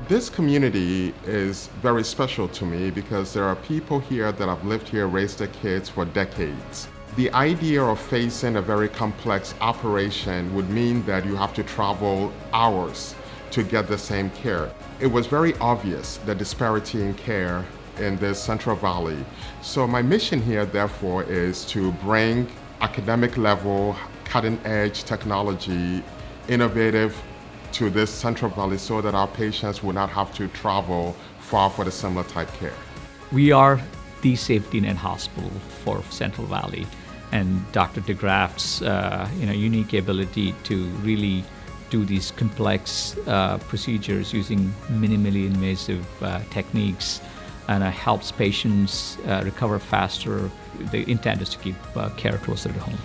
This community is very special to me because there are people here that have lived here, raised their kids for decades. The idea of facing a very complex operation would mean that you have to travel hours to get the same care. It was very obvious the disparity in care in the Central Valley. So my mission here, therefore, is to bring academic level, cutting edge technology, innovative to this Central Valley so that our patients will not have to travel far for the similar type care. We are the safety net hospital for Central Valley, and Dr. deGraft's unique ability to really do these complex procedures using minimally invasive techniques and helps patients recover faster. The intent is to keep care closer to home.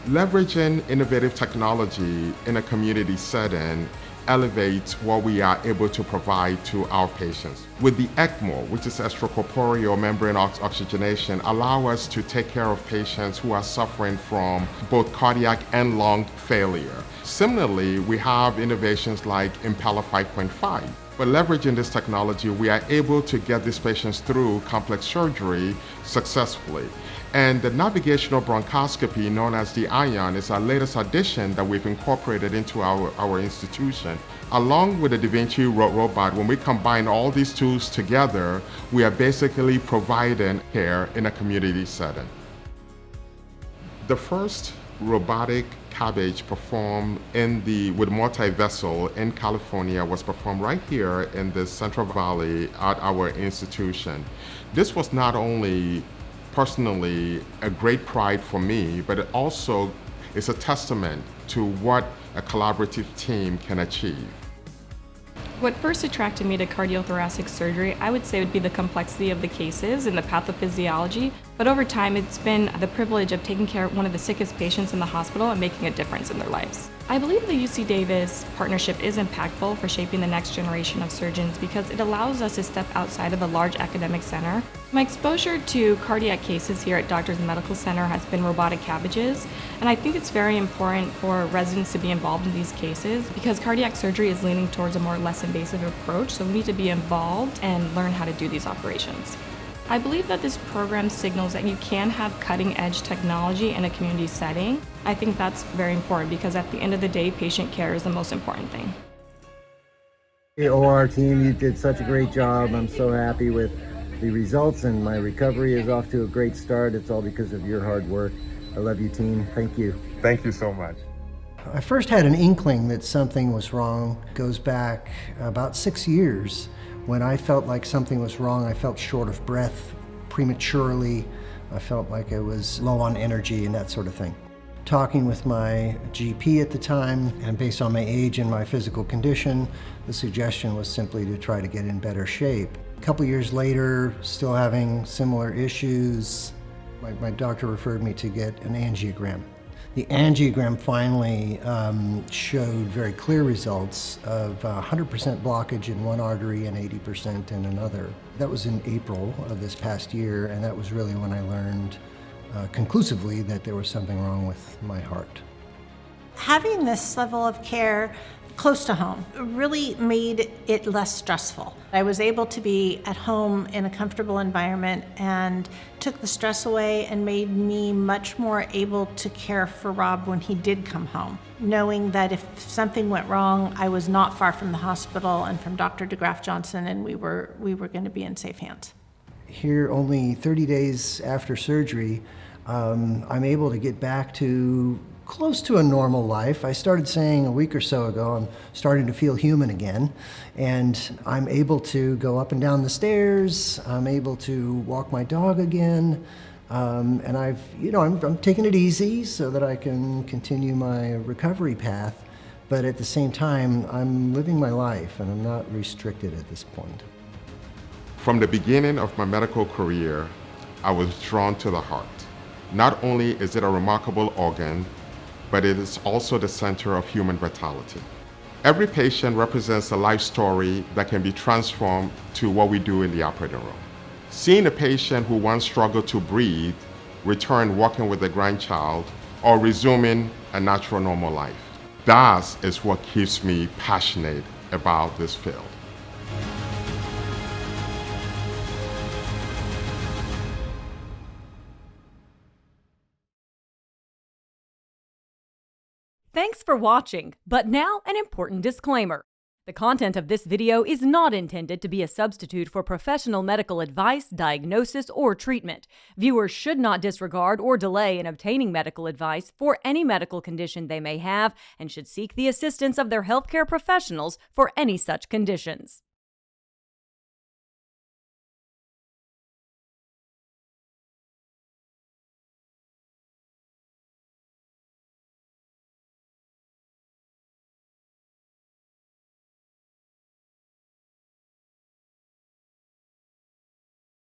Leveraging innovative technology in a community setting elevates what we are able to provide to our patients. With the ECMO, which is extracorporeal membrane oxygenation, allow us to take care of patients who are suffering from both cardiac and lung failure. Similarly, we have innovations like Impella 5.5. By leveraging this technology, we are able to get these patients through complex surgery successfully. And the navigational bronchoscopy, known as the ION, is our latest addition that we've incorporated into our institution. Along with the Vinci robot, when we combine all these tools together, we are basically providing care in a community setting. The first robotic cabbage performed with multi-vessel in California was performed right here in the Central Valley at our institution. This was not only personally a great pride for me, but it also is a testament to what a collaborative team can achieve. What first attracted me to cardiothoracic surgery, I would say, would be the complexity of the cases and the pathophysiology. But over time, it's been the privilege of taking care of one of the sickest patients in the hospital and making a difference in their lives. I believe the UC Davis partnership is impactful for shaping the next generation of surgeons because it allows us to step outside of a large academic center. My exposure to cardiac cases here at Doctors Medical Center has been robotic cabbages, and I think it's very important for residents to be involved in these cases because cardiac surgery is leaning towards a more less invasive approach, so we need to be involved and learn how to do these operations. I believe that this program signals that you can have cutting-edge technology in a community setting. I think that's very important because at the end of the day, patient care is the most important thing. Hey, OR team, you did such a great job. I'm so happy with the results, and my recovery is off to a great start. It's all because of your hard work. I love you, team. Thank you. Thank you so much. I first had an inkling that something was wrong. It goes back about 6 years. When I felt like something was wrong, I felt short of breath prematurely. I felt like I was low on energy and that sort of thing. Talking with my GP at the time, and based on my age and my physical condition, the suggestion was simply to try to get in better shape. A couple years later, still having similar issues, my doctor referred me to get an angiogram. The angiogram finally showed very clear results of 100% blockage in one artery and 80% in another. That was in April of this past year, and that was really when I learned conclusively that there was something wrong with my heart. Having this level of care close to home really made it less stressful. I was able to be at home in a comfortable environment and took the stress away and made me much more able to care for Rob when he did come home. Knowing that if something went wrong, I was not far from the hospital and from Dr. deGraft-Johnson, and we were going to be in safe hands. Here, only 30 days after surgery, I'm able to get back to close to a normal life. I started saying a week or so ago, I'm starting to feel human again, and I'm able to go up and down the stairs. I'm able to walk my dog again, and I'm taking it easy so that I can continue my recovery path. But at the same time, I'm living my life, and I'm not restricted at this point. From the beginning of my medical career, I was drawn to the heart. Not only is it a remarkable organ, but it is also the center of human vitality. Every patient represents a life story that can be transformed to what we do in the operating room. Seeing a patient who once struggled to breathe return walking with a grandchild or resuming a natural normal life, that is what keeps me passionate about this field. Thanks for watching, but now an important disclaimer. The content of this video is not intended to be a substitute for professional medical advice, diagnosis, or treatment. Viewers should not disregard or delay in obtaining medical advice for any medical condition they may have and should seek the assistance of their healthcare professionals for any such conditions.